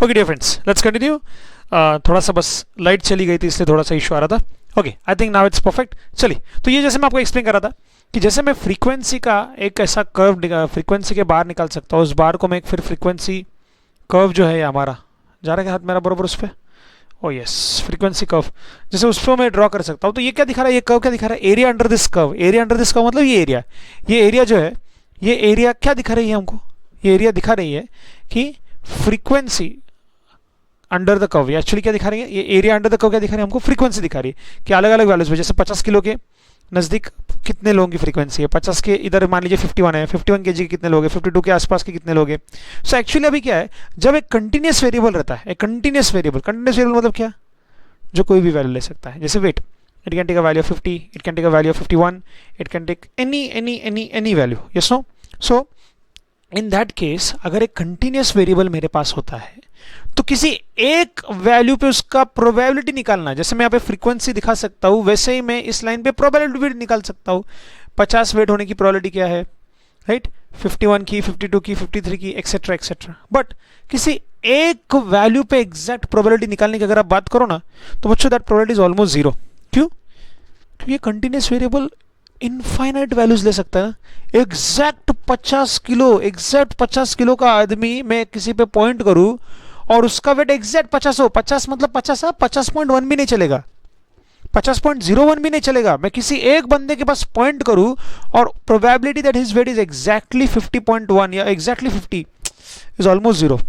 Okay dear friends, let's continue. थोड़ा सा बस लाइट चली गई थी इसलिए थोड़ा सा इशू आ रहा था। Okay, I think now it's perfect. चलिए, तो ये जैसे मैं आपको एक्सप्लेन कर रहा था कि जैसे मैं फ्रीक्वेंसी का एक ऐसा कर्व फ्रीक्वेंसी के बाहर निकाल सकता हूँ, उस बार को मैं एक फिर फ्रीक्वेंसी कर्व जो है ये हमारा जा रहा है हाथ मेरा बरोबर उस पर, ओ यस, फ्रीक्वेंसी कर्व जैसे उस पर मैं ड्रॉ कर सकता हूँ। तो ये क्या दिखा रहा है, ये कर्व क्या दिखा रहा है, area under this curve. Area under this curve मतलब ये एरिया जो है, ये एरिया क्या दिखा रही है हमको, ये एरिया दिखा रही है कि frequency under the curve. Actually क्या दिखा रही है, ये एरिया अंडर द कर्व क्या दिखा रही है हमको, फ्रीक्वेंसी दिखा रही है कि अलग अलग वैल्यूज पे, जैसे 50 किलो के नज़दीक कितने लोगों की फ्रीक्वेंसी है, 50 के इधर मान लीजिए 51 है, 51 केजी के कितने लोग हैं, 52 के आसपास के कितने लोग हैं। सो एक्चुअली अभी क्या है, जब एक कंटिन्यूस वेरिएबल रहता है, एक कंटिन्यूस वेरिएबल मतलब क्या, जो कोई भी वैल्यू ले सकता है, जैसे weight, it can take a value of 50, it can take a value of 51, it can take any value, yes no. So in that case अगर एक कंटिन्यूस वेरिएबल मेरे पास होता है तो किसी एक वैल्यू पे उसका प्रोबेबिलिटी निकालना, जैसे मैं यहाँ पे फ्रीक्वेंसी दिखा सकता हूँ, वैसे ही मैं इस लाइन पे प्रोबेबिलिटी भी निकाल सकता हूँ। 50 वेट होने की प्रोबेबिलिटी क्या है, राइट, 51 की, 52 की, 53 की, एक्सेट्रा एक्सेट्रा। बट किसी एक वैल्यू पे एग्जैक्ट प्रोबेबिलिटी निकालने की अगर आप बात करो ना, तो बच्चों that probability is almost zero. क्यों? क्योंकि कंटिन्यूस वेरिएबल इनफाइनाइट वैल्यूज ले सकता है ना। एग्जैक्ट 50 किलो का आदमी मैं किसी पे पॉइंट करूं और उसका वेट एग्जैक्ट 50 हो, 50 मतलब 50, 50.1 भी नहीं चलेगा, 50.01 भी नहीं चलेगा। मैं किसी एक बंदे के पास पॉइंट करूं और probability that his weight is exactly 50.1 या exactly 50 is almost zero,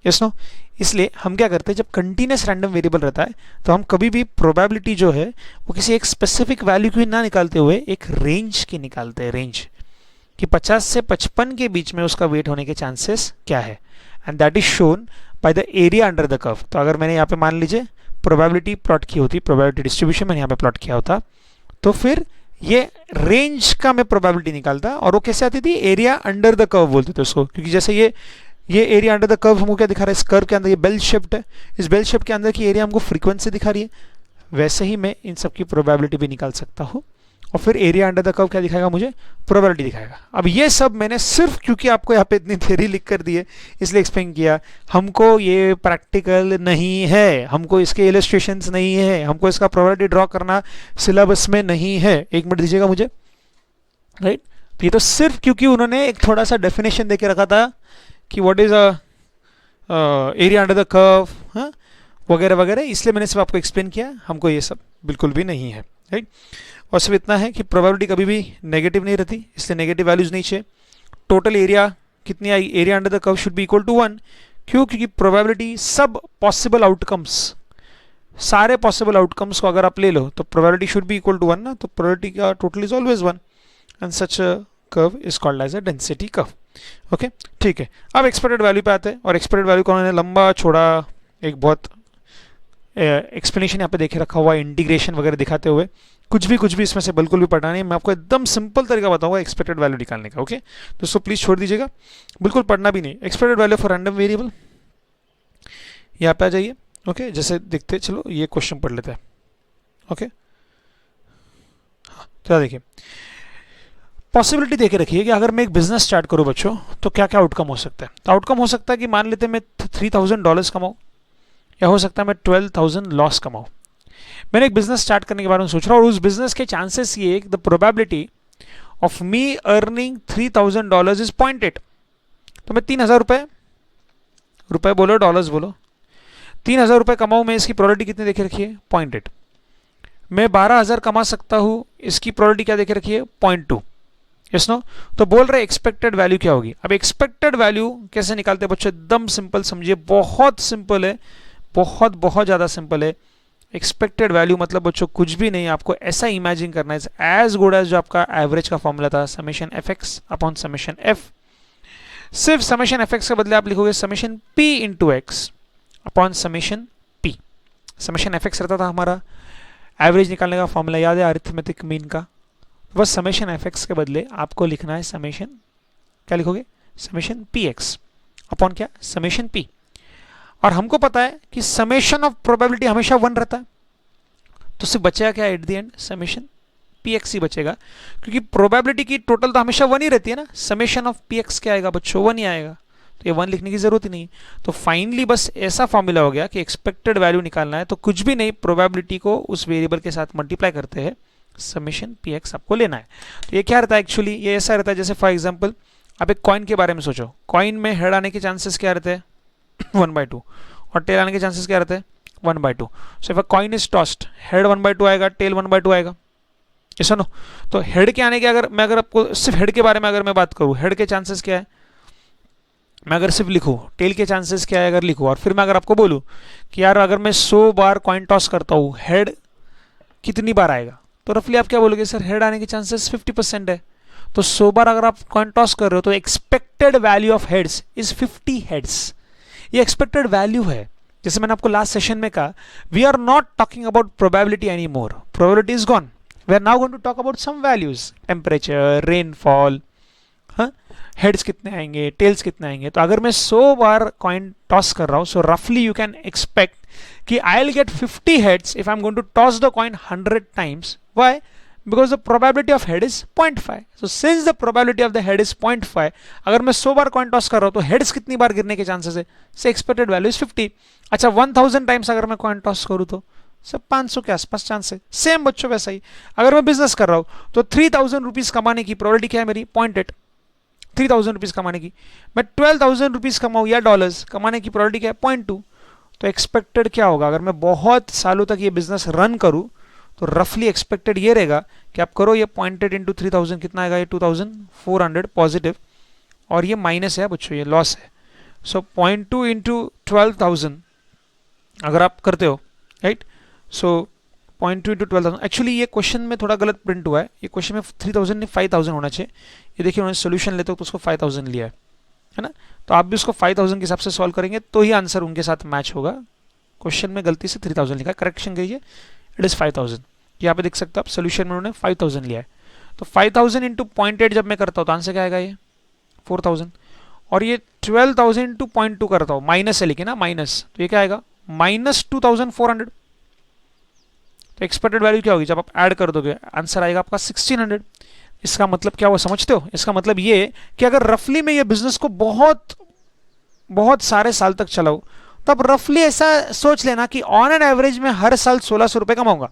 yes no. इसलिए हम क्या करते हैं, जब कंटिन्यूस रैंडम वेरिएबल रहता है तो हम कभी भी प्रोबेबिलिटी जो है वो किसी एक स्पेसिफिक वैल्यू की ना निकालते हुए एक रेंज की निकालते हैं, रेंज कि 50 से 55 के बीच में उसका वेट होने के चांसेस क्या है, and that is shown by the area under the curve. तो अगर मैंने यहाँ पे मान लीजिए प्रोबेबिलिटी प्लॉट की होती, प्रोबेबिलिटी डिस्ट्रीब्यूशन मैंने यहाँ पे प्लॉट किया होता, तो फिर ये रेंज का मैं प्रोबेबिलिटी निकालता, और वो कैसे आती थी, एरिया अंडर द कर्व बोलते थे उसको, क्योंकि जैसे ये एरिया अंडर द कर्व हमको क्या दिखा रहा है, इस कर्व के अंदर ये बेल शेप्ड है, इस बेल शेप के अंदर की एरिया हमको फ्रीक्वेंसी दिखा रही है, वैसे ही मैं इन सब की प्रोबेबिलिटी भी निकाल सकता हूँ, और फिर एरिया अंडर द कर्व क्या दिखाएगा मुझे, प्रोबेबिलिटी दिखाएगा। अब ये सब मैंने सिर्फ क्योंकि आपको यहाँ पे इतनी थ्योरी लिख कर दी है इसलिए एक्सप्लेन किया, हमको ये प्रैक्टिकल नहीं है, हमको इसके इलस्ट्रेशंस नहीं है, हमको इसका प्रोबेबिलिटी ड्रॉ करना सिलेबस में नहीं है। एक मिनट दीजिएगा मुझे, राइट। ये तो सिर्फ क्योंकि उन्होंने एक थोड़ा सा डेफिनेशन दे के रखा था कि what is a area under the curve वगैरह वगैरह, इसलिए मैंने सिर्फ आपको एक्सप्लेन किया, हमको ये सब बिल्कुल भी नहीं है, राइट। और सिर्फ इतना है कि प्रोबेबिलिटी कभी भी नेगेटिव नहीं रहती, इसलिए नेगेटिव वैल्यूज नहीं चाहिए। टोटल एरिया कितनी आई, area under the curve should be equal to 1। क्यों? क्योंकि प्रोबेबिलिटी सब पॉसिबल आउटकम्स, सारे पॉसिबल आउटकम्स को अगर आप ले लो तो probability should be equal to 1 ना, तो प्रोबेबिलिटी का total is always 1 and such curve is called as a density curve. Okay, ठीक है। अब एक्सपेक्टेड वैल्यू पे आते हैं, और एक्सपेक्टेड वैल्यू को उन्होंने लंबा छोड़ा एक बहुत एक्सप्लेनेशन यहाँ पे देखे रखा हुआ, इंटीग्रेशन वगैरह दिखाते हुए, कुछ भी इसमें से बिल्कुल भी पढ़ना नहीं, मैं आपको एकदम सिंपल तरीका बताऊंगा एक्सपेक्टेड वैल्यू निकालने का। ओके दोस्तों, प्लीज छोड़ दीजिएगा, बिल्कुल पढ़ना भी नहीं। Expected value for random variable, यहाँ पे आ जाइए। ओके, जैसे देखते, चलो ये क्वेश्चन पढ़ लेते हैं। ओके, तो देखिए, पॉसिबिलिटी देके रखिए कि अगर मैं एक बिजनेस स्टार्ट करूं बच्चों, तो क्या क्या आउटकम हो सकता है। तो आउटकम हो सकता है कि मान लेते हैं मैं $3000 कमाऊं, या हो सकता है मैं 12,000 लॉस कमाऊं। मैंने एक बिजनेस स्टार्ट करने के बारे में सोच रहा हूं, और उस बिजनेस के चांसेस ये, the probability of me earning $3000 is 0.8। तो मैं 3000 रुपए बोलो, डॉलर्स बोलो, 3000 रुपए कमाऊं मैं, इसकी प्रोबेबिलिटी कितनी देखे रखिए, 0.8। मैं 12,000 कमा सकता हूं, इसकी प्रोबेबिलिटी क्या देखे रखिए, 0.2, यस नो। तो बोल रहे एक्सपेक्टेड वैल्यू क्या होगी। अब एक्सपेक्टेड वैल्यू कैसे निकालते हैं बच्चों, एकदम सिंपल समझिए, बहुत सिंपल है, बहुत ज़्यादा सिंपल है। एक्सपेक्टेड वैल्यू मतलब बच्चों कुछ भी नहीं, आपको ऐसा इमेजिन करना है एज गुड एज जो आपका एवरेज का फॉर्मूला था, summation F x upon summation F. सिर्फ समेशन एफ एक्स के बदले आप लिखोगे summation P into x upon summation P. Summation F x रहता था हमारा एवरेज निकालने का फॉर्मूला, याद है, अरिथमेटिक मीन का। बस समेशन एफ एक्स के बदले आपको लिखना है समेशन, क्या लिखोगे, समेशन पी एक्स अपॉन क्या, समेशन पी। और हमको पता है कि समेशन ऑफ प्रोबेबिलिटी हमेशा 1 रहता है, तो सिर्फ बचेगा क्या at the end, summation P X ही बचेगा, क्योंकि प्रोबेबिलिटी की टोटल तो हमेशा 1 ही रहती है ना। समेशन ऑफ पी एक्स क्या आएगा बच्चों, 1 ही आएगा। तो ये 1 लिखने की जरूरत ही नहीं। तो फाइनली बस ऐसा फॉर्मूला हो गया कि एक्सपेक्टेड वैल्यू निकालना है तो कुछ भी नहीं, प्रोबेबिलिटी को उस वेरिएबल के साथ मल्टीप्लाई करते हैं, समेशन पी एक्स आपको लेना है। तो ये क्या रहता है एक्चुअली, ये ऐसा रहता है जैसे फॉर एग्जाम्पल आप एक कॉइन के बारे में सोचो, कॉइन में हेड आने के चांसेस क्या रहते हैं 1/2 और टेल आने के चांसेस क्या रहते हैं 1/2। So if a coin is tossed, head 1/2 आएगा, टेल 1/2 आएगा, ऐसा नो। तो हेड के आने के अगर आपको सिर्फ हेड के बारे में अगर मैं बात करूं, हेड के चांसेस क्या है, मैं अगर सिर्फ लिखूं टेल के चांसेस क्या है अगर लिखूं, और फिर मैं अगर आपको बोलूं कि यार अगर मैं 100 बार कॉइन टॉस करता हूं हेड कितनी बार आएगा, तो रफली आप क्या बोलोगे, सर हेड आने के चांसेस 50% है। तो 100 बार अगर आप कॉइन टॉस कर रहे हो तो expected value of heads is 50 heads, ये एक्सपेक्टेड वैल्यू है। जैसे मैंने आपको लास्ट सेशन में कहा, we are not talking about probability any more, probability is gone, we are now going to talk about some values, temperature, rainfall, हाँ, heads कितने आएंगे, टेल्स कितने आएंगे। तो अगर मैं 100 बार कॉइन टॉस कर रहा हूं, सो रफली यू कैन एक्सपेक्ट कि I will get 50 heads if I am going to toss the coin 100 times. Why? because the probability of head is 0.5. so since the probability of the head is 0.5, अगर मैं 100 बार coin toss कर रहा हूं तो heads कितनी बार गिरने के chances है, से एक्सपेक्टेड वैल्यू इज 50। अच्छा 1000 टाइम्स अगर मैं कॉइन टॉस करूं तो सब 500 के आसपास चांस है। सेम बच्चों वैसा ही अगर मैं बिजनेस कर रहा हूं तो 3000 रुपीज कमाने की प्रोबेबिलिटी क्या है मेरी 0.8, 3000 रुपीज कमाने की। मैं 12,000 रुपीज कमाऊं या डॉलर्स कमाने की प्रोबेबिलिटी क्या है 0.2। तो एक्सपेक्टेड क्या होगा, अगर मैं बहुत सालों तक ये बिजनेस रन करूं तो रफली एक्सपेक्टेड ये रहेगा कि आप करो ये 0.8 इंटू 3000 कितना आएगा, ये 2400 पॉजिटिव, और ये माइनस है बच्चों, ये लॉस है। सो 0.2 इंटू 12,000 अगर आप करते हो, राइट, सो 0.2 इंटू 12,000, एक्चुअली ये क्वेश्चन में थोड़ा गलत प्रिंट हुआ है, ये क्वेश्चन में 3000 नहीं 5000 होना चाहिए। ये देखिए उन्होंने सोल्यूशन लेते हो तो उसको 5000 लिया है ना, तो आप भी उसको 5000 के हिसाब से सॉल्व करेंगे तो ही आंसर उनके साथ मैच होगा। क्वेश्चन में गलती से 3000 लिखा है, करेक्शन करिए, इट इज 5000। यहाँ पे देख सकते हो आप सोल्यूशन में उन्होंने 5000 लिया है। तो 5000 इंटू 0.8 जब मैं करता हूँ तो आंसर क्या आएगा, ये 4000, और ये 12,000 इंटू 0.2 करता हूँ, माइनस है लेकिन ना माइनस, तो ये क्या आएगा -2400। तो एक्सपेक्टेड वैल्यू क्या होगी जब आप ऐड कर दोगे, आंसर आएगा आपका 1600। इसका मतलब क्या हुआ समझते हो, इसका मतलब ये कि अगर रफली मैं ये बिजनेस को बहुत बहुत सारे साल तक चलाऊं तो अब रफली ऐसा सोच लेना कि ऑन एन एवरेज में हर साल 1600 रुपए कमाऊंगा।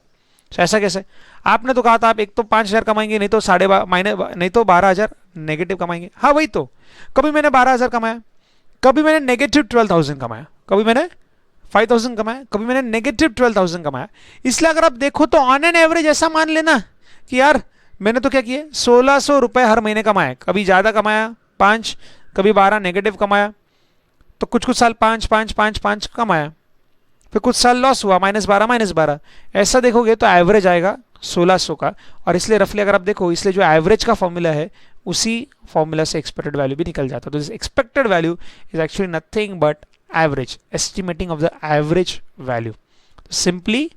तो ऐसा कैसे, आपने तो कहा था आप एक तो 5000 कमाएंगे, नहीं तो नहीं तो 12,000 नेगेटिव कमाएंगे। हाँ वही तो, कभी मैंने 12,000 कमाया, कभी मैंने नेगेटिव 12,000 कमाया, कभी मैंने 5,000 कमाया, कभी मैंने नेगेटिव 12,000 कमाया। इसलिए अगर आप देखो तो ऑन एन एवरेज ऐसा मान लेना कि यार मैंने तो क्या किया 1600 रुपए हर महीने कमाया, कभी ज्यादा कमाया 5, कभी 12 नेगेटिव कमाया, तो कुछ कुछ साल 5 5 5 5 कमाया, फिर कुछ साल लॉस हुआ -12 -12, ऐसा देखोगे तो एवरेज आएगा 1600 का। और इसलिए रफली अगर आप देखो, इसलिए जो एवरेज का फॉर्मूला है उसी फॉर्मूला से एक्सपेक्टेड वैल्यू भी निकल जाता है। तो this expected value is actually nothing but average, estimating of the average value. Simply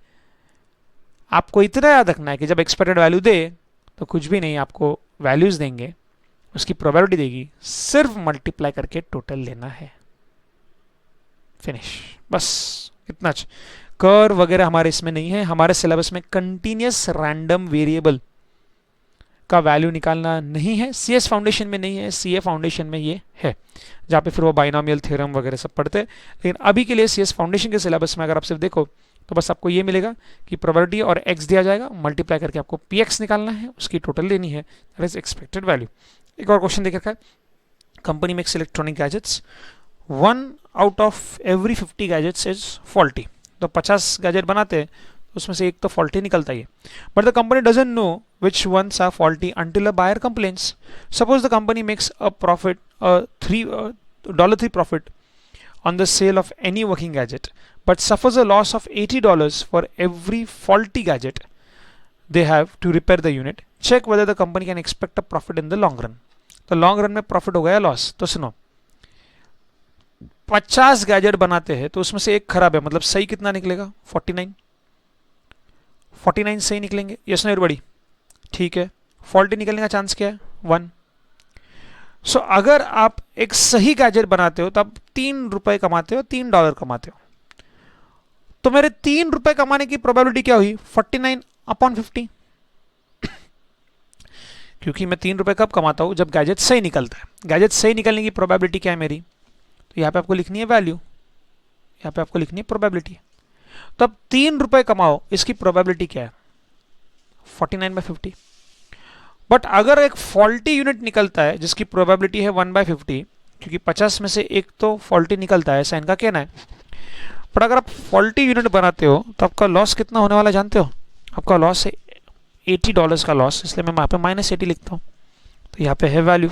आपको इतना याद रखना है कि जब एक्सपेक्टेड वैल्यू दे तो कुछ भी नहीं, आपको वैल्यूज देंगे, उसकी प्रोबेबिलिटी देगी, सिर्फ मल्टीप्लाई करके टोटल लेना है, फिनिश, बस इतना। कर्व वगैरह हमारे इसमें नहीं है, हमारे सिलेबस में कंटिन्यूअस रैंडम वेरिएबल का वैल्यू निकालना नहीं है, सीएस फाउंडेशन में नहीं है, सीए फाउंडेशन में ये है, जहाँ पे फिर वो बाइनोमियल थ्योरम वगैरह सब पढ़ते हैं। लेकिन अभी के लिए सीएस फाउंडेशन के सिलेबस में अगर आप सिर्फ देखो तो बस आपको ये मिलेगा कि प्रोबेबिलिटी और एक्स दिया जाएगा, मल्टीप्लाई करके आपको पी एक्स निकालना है, उसकी टोटल लेनी है, दैट इज एक्सपेक्टेड वैल्यू। एक और क्वेश्चन देख रखा है, company makes electronic gadgets, 1 out of every 50 gadgets is faulty. तो 50 गैजेट बनाते हैं उसमें से एक तो फॉल्टी निकलता ही है, but the company doesn't know which ones are faulty until a buyer complains. Suppose the company makes a profit $3 profit on the sale of any working gadget but suffers a loss of $80 for every faulty gadget they have to repair the unit. Check whether the company can expect a profit in the long run. तो long run में profit हो गया loss. तो सुनो, 50 gadget बनाते हैं तो उसमें से एक खराब है, मतलब सही कितना निकलेगा 49 सही निकलेंगे, यस नो एवरीबॉडी, ठीक है। फॉल्टी निकलने का चांस क्या है 1। सो अगर आप एक सही गैजेट बनाते हो तो आप $3 कमाते हो, $3 कमाते हो, तो मेरे $3 कमाने की प्रोबेबिलिटी क्या हुई 49/50, क्योंकि मैं $3 कब कमाता हूं जब गैजेट सही निकलता है। गैजेट सही निकलने की प्रोबेबिलिटी क्या है मेरी तो यहाँ पे आपको लिखनी है वैल्यू, यहाँ पे आपको लिखनी है प्रोबेबिलिटी। तो अब 3 रुपए कमाओ, इसकी प्रोबेबिलिटी क्या है? 49/50। बट अगर एक फॉल्टी यूनिट निकलता है जिसकी प्रोबेबिलिटी है 1/50, क्योंकि 50 में से एक तो फॉल्टी निकलता है, ऐसा इनका कहना है। बट अगर आप फॉल्टी यूनिट बनाते हो तो आपका लॉस कितना होने वाला जानते हो? आपका लॉस है $80 का लॉस, इसलिए मैं यहाँ पे -80 लिखता हूँ। तो यहाँ पे है वैल्यू,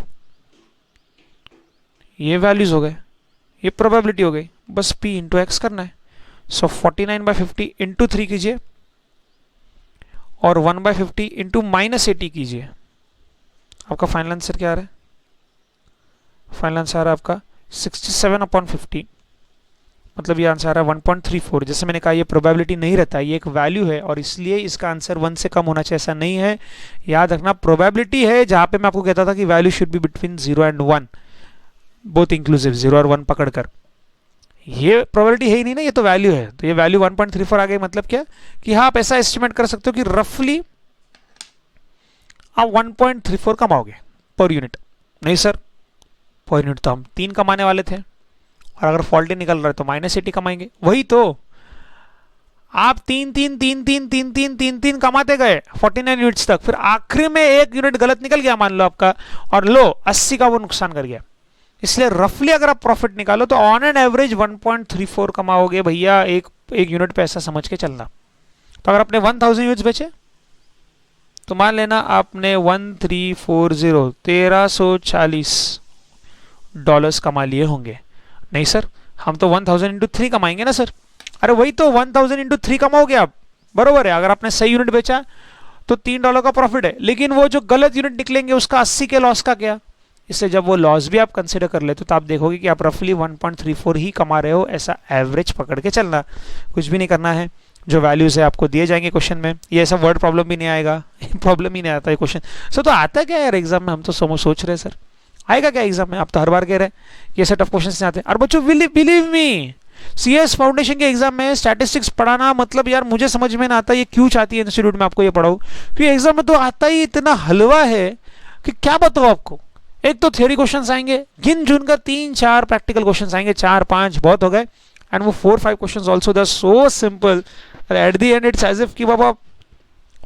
ये वैल्यूज हो गए, ये प्रोबेबिलिटी हो गई, बस P इंटू एक्स करना है। सो 49/50 इंटू 3 कीजिए और 1/50 इंटू -80 कीजिए। आपका फाइनल आंसर क्या आ रहा है? फाइनल आंसर आ रहा है आपका 67/50, मतलब ये आंसर आ रहा है 1.34। जैसे मैंने कहा ये प्रोबेबिलिटी नहीं रहता, ये एक वैल्यू है और इसलिए इसका आंसर 1 से कम होना चाहिए, ऐसा नहीं है। याद रखना प्रोबेबिलिटी है, जहां पे मैं आपको कहता था कि value should be between 0 and 1, both inclusive, 0 और 1 पकड़कर। ये प्रोबेबिलिटी है ही नहीं ना, ये तो वैल्यू है। तो ये वैल्यू 1.34 आ गई, मतलब क्या कि हाँ आप ऐसा एस्टिमेट कर सकते हो कि रफली आप 1.34 कमाओगे पर यूनिट। नहीं सर, पर यूनिट तो हम 3 कमाने वाले थे और अगर फॉल्टी निकल रहा है तो -80 कमाएंगे। वही तो आप 3 कमाते गए 49 यूनिट्स तक, फिर आखिरी में एक यूनिट गलत निकल गया मान लो आपका, और लो 80 का वो नुकसान कर गया। इसलिए रफली अगर आप प्रॉफिट निकालो तो ऑन एन एवरेज 1.34 कमाओगे भैया, एक यूनिट पे, ऐसा समझ के चलना। तो अगर आपने 1000 यूनिट्स बेचे तो मान लेना आपने 1340 $1340 कमा लिए होंगे। नहीं सर, हम तो 1000 इंटू 3 कमाएंगे ना सर। अरे वही तो 1000 इंटू 3 कमाओगे आप, बरोबर है। अगर आपने सही यूनिट बेचा तो $3 का प्रॉफिट है, लेकिन वो जो गलत यूनिट निकलेंगे उसका 80 के लॉस का क्या। इससे जब वो लॉस भी आप कंसिडर कर लेते हो तो आप देखोगे कि आप रफली 1.34 ही कमा रहे हो, ऐसा एवरेज पकड़ के चलना। कुछ भी नहीं करना है, जो वैल्यूज है आपको दिए जाएंगे क्वेश्चन में। ये ऐसा वर्ड प्रॉब्लम भी नहीं आएगा, प्रॉब्लम ही नहीं आता है क्वेश्चन। सर तो आता क्या यार एग्जाम में, हम तो सोच रहे हैं सर आएगा क्या एग्जाम में। आप तो हर बार कह रहे हैं ये सेट ऑफ क्वेश्चंस नहीं आते। और बच्चों बिलीव मी, CS फाउंडेशन के एग्जाम में स्टैटिस्टिक्स पढ़ाना, मतलब यार मुझे समझ में ना आता ये क्यों चाहती है इंस्टीट्यूट में आपको ये पढ़ाऊं, क्योंकि एग्जाम में तो आता ही इतना हलवा है कि क्या बताओ आपको। एक तो थ्योरी क्वेश्चंस आएंगे गिन चुन कर, 3-4 प्रैक्टिकल क्वेश्चंस आएंगे, 4-5 बहुत हो गए, एंड वो 4-5 questions also they are so simple at the end it's as if कि बाबा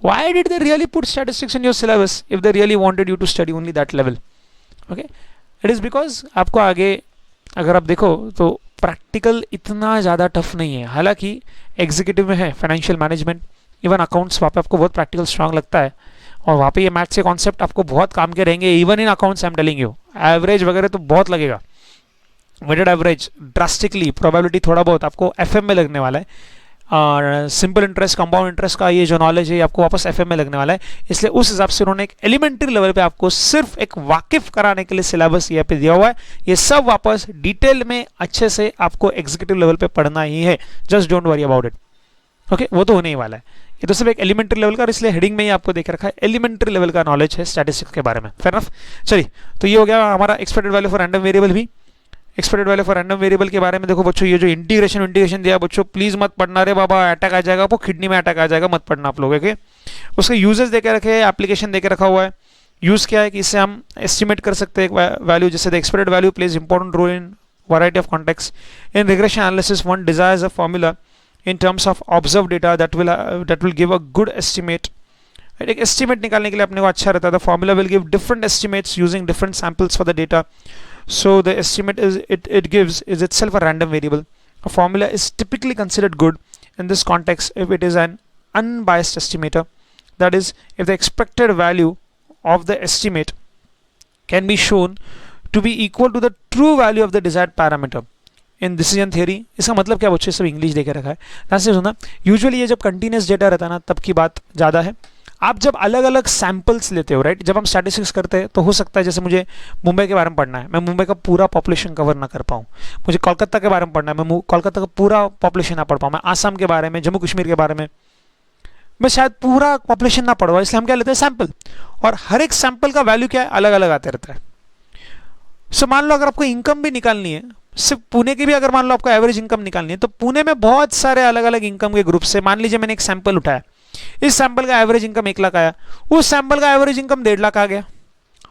why did they really put statistics in your syllabus if they really wanted you to study only that level. Okay, it is because आपको आगे अगर आप देखो तो practical इतना ज़्यादा टफ नहीं है। हालांकि एग्जीक्यूटिव में है फाइनेंशियल मैनेजमेंट, इवन अकाउंट्स, वहाँ पे आपको बहुत प्रैक्टिकल स्ट्रांग लगता है और वहाँ पे ये मैथ्स के कॉन्सेप्ट आपको बहुत काम के रहेंगे। Even in accounts I am telling you, average वगैरह तो बहुत लगेगा, वेटेड एवरेज ड्रास्टिकली, प्रोबेबिलिटी थोड़ा बहुत आपको FM में लगने वाला है, और सिंपल इंटरेस्ट, कंपाउंड इंटरेस्ट का ये जो नॉलेज है आपको वापस FM में लगने वाला है। इसलिए उस हिसाब से उन्होंने एक एलिमेंट्री लेवल पे आपको सिर्फ एक वाकिफ कराने के लिए सिलेबस यहाँ पे दिया हुआ है। ये सब वापस डिटेल में अच्छे से आपको एग्जीक्यूटिव लेवल पे पढ़ना ही है, just don't worry about it. Okay, वो तो होने ही वाला है। ये तो सिर्फ एक एलिमेंट्री लेवल का, और इसलिए हेडिंग में ही आपको देख रखा है एलिमेंट्री लेवल का नॉलेज है स्टैटिस्टिक्स के बारे में। Fair enough. चलिए, तो ये हो गया हमारा expected value for random variable भी। Expected value for random variable के बारे में देखो बच्चों, ये जो इंटीग्रेशन दिया बच्चों, प्लीज मत पढ़ना रे बाबा, अटैक आ जाएगा आपको, किडनी में अटैक आ जाएगा, मत पढ़ना आप लोग। ओके, उसके यूजेस देके रखे हैं, एप्लीकेशन देके रखा हुआ है। यूज क्या है कि इससे हम एस्टिमेट कर सकते हैं वैल्यू, जैसे the expected value plays important role in variety of context. In regression analysis one desires a formula in terms of observed data that will give a good estimate. एक estimate निकालने के लिए अपने को अच्छा रहता है। The formula will give different estimates using different samples for the data. So the estimate it gives is itself a random variable. A formula is typically considered good in this context if it is an unbiased estimator. That is, if the expected value of the estimate can be shown to be equal to the true value of the desired parameter. In decision theory, इसका मतलब क्या बच्चे, सब English देके रखा है, ध्यान से सुनना। यूजुअली ये जब कंटिन्यूस डेटा रहता है ना तब की बात ज़्यादा है। आप जब अलग अलग सैम्पल्स लेते हो, राइट, जब हम स्टैटिस्टिक्स करते हैं तो हो सकता है जैसे मुझे मुंबई के बारे में पढ़ना है, मैं मुंबई का पूरा पॉपुलेशन कवर ना कर पाऊँ। मुझे कोलकाता के बारे में पढ़ना है, मैं कोलकाता का पूरा पॉपुलेशन ना पढ़ पाऊँ। मैं आसाम के बारे में, जम्मू कश्मीर के बारे में मैं शायद पूरा पॉपुलेशन ना पढ़ पाऊँ। इसलिए हम क्या लेते हैं, सैम्पल, और हर एक सैम्पल का वैल्यू क्या है, अलग अलग आते रहता है। सो मान लो अगर आपको इनकम भी निकालनी है, सिर्फ पुणे की भी अगर मान लो आपको एवरेज इनकम निकालनी है, तो पुणे में बहुत सारे अलग अलग इनकम के ग्रुप से, मान लीजिए मैंने एक सैंपल उठाया, इस सैंपल का एवरेज इनकम 1 लाख आया, उस सैंपल का एवरेज इनकम 1.5 लाख आ गया।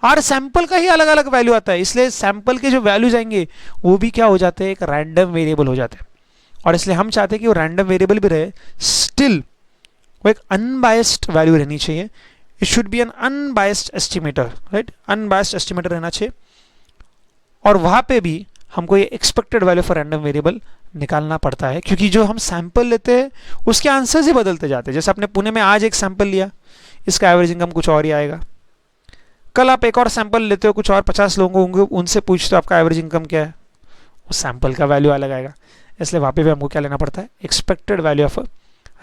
हर सैंपल का ही अलग अलग वैल्यू आता है, इसलिए सैंपल के जो वैल्यूज आएंगे वो भी क्या हो जाते हैं, एक रैंडम वेरिएबल हो जाते हैं। और इसलिए हम चाहते हैं कि वो रैंडम वेरिएबल भी रहे, स्टिल वो एक अनबायस्ड वैल्यू रहनी चाहिए। It should be N unbiased estimator, right, unbiased estimator रहना चाहिए। और वहां पे भी हमको ये expected value for random variable निकालना पड़ता है, क्योंकि जो हम सैंपल लेते हैं उसके आंसर्स ही बदलते जाते हैं। जैसे आपने पुणे में आज एक सैंपल लिया, इसका एवरेज इनकम कुछ और ही आएगा। कल आप एक और सैंपल लेते हो, कुछ और 50 लोगों होंगे, उनसे पूछते हो आपका एवरेज इनकम क्या है, उस सैंपल का वैल्यू अलग आएगा। इसलिए वहाँ पे भी हमको क्या लेना पड़ता है, expected value of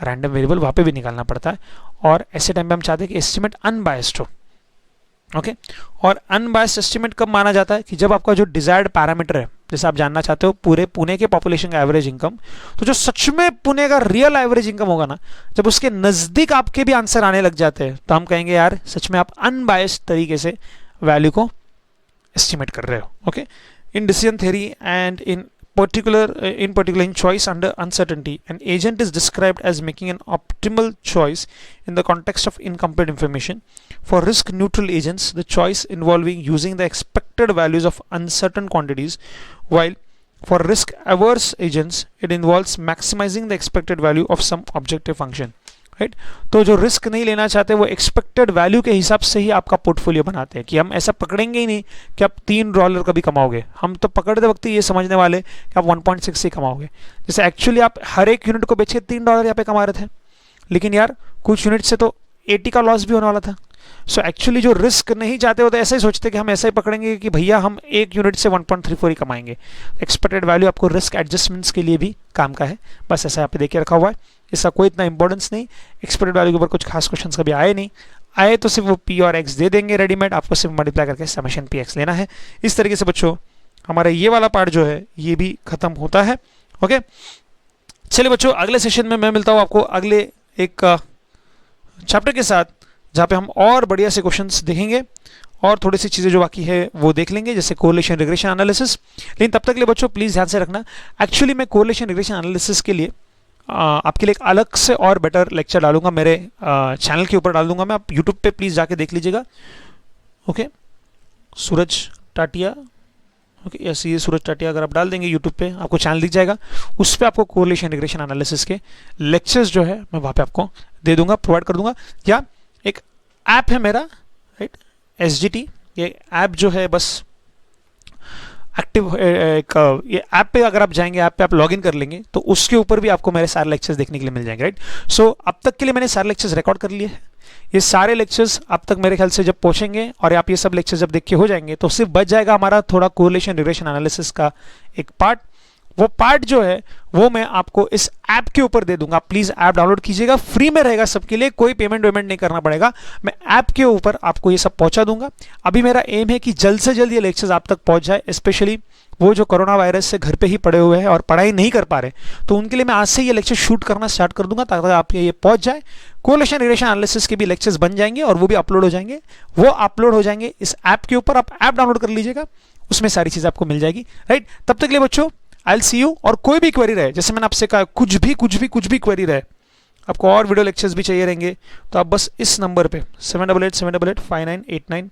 random variable वहाँ पे भी निकालना पड़ता है। और ऐसे टाइम पे हम चाहते हैं कि एस्टिमेट अनबायस्ड हो। ओके, और अनबायस्ड एस्टिमेट कब माना जाता है कि जब आपका जो डिजायर्ड पैरामीटर है, जैसे आप जानना चाहते हो पूरे पुणे के पॉपुलेशन का एवरेज इनकम, तो जो सच में पुणे का रियल एवरेज इनकम होगा ना, जब उसके नजदीक आपके भी आंसर आने लग जाते हैं, तो हम कहेंगे यार सच में आप अनबायस्ड तरीके से वैल्यू को एस्टिमेट कर रहे हो। Okay, in decision theory and in particular in choice under uncertainty, an agent is described as making an optimal choice in the context of incomplete information. For risk neutral agents, the choice involving using the expected values of uncertain quantities, while for risk averse agents it involves maximizing the expected value of some objective function, right. तो जो risk नहीं लेना चाहते वो expected value के हिसाब से ही आपका पोर्टफोलियो बनाते हैं, कि हम ऐसा पकड़ेंगे ही नहीं कि आप $3 कभी कमाओगे, हम तो पकड़ते वक्त ये समझने वाले कि आप 1.6 से कमाओगे। जैसे एक्चुअली आप हर एक यूनिट को बेच के $3 यहाँ पे कमा रहे थे, लेकिन यार कुछ यूनिट से तो 80 का लॉस भी होने वाला था। सो एक्चुअली जो रिस्क नहीं चाहते होते ऐसा ही सोचते कि हम ऐसा ही पकड़ेंगे कि भैया हम एक यूनिट से 1.34 ही कमाएंगे। एक्सपेक्टेड वैल्यू आपको रिस्क एडजस्टमेंट्स के लिए भी काम का है, बस ऐसा यहाँ पे देखिए रखा हुआ है, इसका कोई इतना इंपॉर्टेंस नहीं। एक्सपेक्टेड वैल्यू के ऊपर कुछ खास क्वेश्चन कभी आए नहीं, आए तो सिर्फ वो पी और एक्स दे देंगे रेडीमेड, आपको सिर्फ मल्टीप्लाई करके समेशन पी एक्स लेना है। इस तरीके से बच्चों हमारा ये वाला पार्ट जो है ये भी खत्म होता है। ओके, चलिए बच्चों अगले सेशन में मैं मिलता हूँ आपको अगले एक चैप्टर के साथ, जहाँ पे हम और बढ़िया से क्वेश्चंस देखेंगे और थोड़ी सी चीज़ें जो बाकी है वो देख लेंगे, जैसे कोरिलेशन रिग्रेशन एनालिसिस। लेकिन तब तक के लिए बच्चों प्लीज़ ध्यान से रखना, एक्चुअली मैं कोरिलेशन रिग्रेशन एनालिसिस के लिए आपके लिए एक अलग से और बेटर लेक्चर डालूंगा, मेरे चैनल के ऊपर डाल दूंगा मैं, आप यूट्यूब पे प्लीज़ जाके देख लीजिएगा। ओके, सूरज टाटिया, ओके यस, ये सूरज टाटिया अगर आप डाल देंगे यूट्यूब पे आपको चैनल दिख जाएगा, उस पर आपको कोरिलेशन रिग्रेशन एनालिसिस के लेक्चर्स जो है मैं वहाँ पे आपको दे दूंगा, प्रोवाइड कर दूंगा। या एक ऐप है मेरा, राइट, SGT, ये ऐप जो है बस एक्टिव एक ये ऐप पे अगर आप जाएंगे, ऐप पे आप लॉगिन कर लेंगे तो उसके ऊपर भी आपको मेरे सारे लेक्चर्स देखने के लिए मिल जाएंगे, राइट। सो अब तक के लिए मैंने सारे लेक्चर्स रिकॉर्ड कर लिए हैं, ये सारे लेक्चर्स अब तक मेरे ख्याल से जब पहुंचेंगे और आप ये सब लेक्चर्स जब देख के हो जाएंगे तो सिर्फ बच जाएगा हमारा थोड़ा कोरिलेशन रिग्रेशन एनालिसिस का एक पार्ट। वो पार्ट जो है वो मैं आपको इस ऐप के ऊपर दे दूंगा, प्लीज ऐप डाउनलोड कीजिएगा, फ्री में रहेगा सबके लिए, कोई पेमेंट नहीं करना पड़ेगा, मैं ऐप के ऊपर आपको ये सब पहुंचा दूंगा। अभी मेरा एम है कि जल्द से जल्द ये लेक्चर्स आप तक पहुंच जाए, स्पेशली वो जो कोरोना वायरस से घर पे ही पड़े हुए हैं और पढ़ाई नहीं कर पा रहे, तो उनके लिए मैं आज से ये लेक्चर शूट करना स्टार्ट कर दूंगा ताकि आप ये पहुंच जाए। कोरिलेशन रिग्रेशन एनालिसिस के भी लेक्चर्स बन जाएंगे और वो भी अपलोड हो जाएंगे, वो अपलोड हो जाएंगे इस ऐप के ऊपर, आप ऐप डाउनलोड कर लीजिएगा, उसमें सारी चीज़ आपको मिल जाएगी, राइट। तब तक के लिए बच्चों आई विल सी यू। और कोई भी क्वेरी रहे, जैसे मैंने आपसे कहा कुछ भी क्वेरी रहे, आपको और वीडियो लेक्चर्स भी चाहिए रहेंगे, तो आप बस इस नंबर पे 7887885989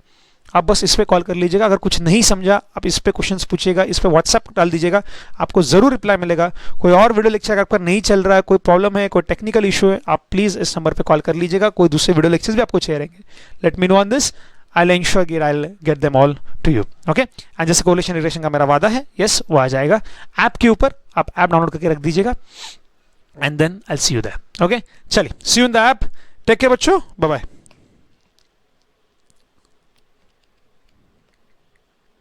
आप बस इस पे कॉल कर लीजिएगा। अगर कुछ नहीं समझा आप इस पे क्वेश्चंस पूछिएगा, इस पे व्हाट्सएप डाल दीजिएगा, आपको जरूर रिप्लाई मिलेगा। कोई और वीडियो लेक्चर अगर आपका नहीं चल रहा है, कोई प्रॉब्लम है, कोई टेक्निकल इशू है, आप प्लीज इस नंबर पे कॉल कर लीजिएगा। कोई दूसरे वीडियो लेक्चर्स भी आपको चाहिए रहेंगे, let me know on this, I'll ensure that I'll get them all to you, okay? And जैसे कोरिलेशन रिग्रेशन का मेरा वादा है, यस वो आ जाएगा ऐप के ऊपर, आप ऐप डाउनलोड करके रख दीजिएगा, and then I'll see you there, okay? चलिए, see you in the app, take care बच्चों, bye bye।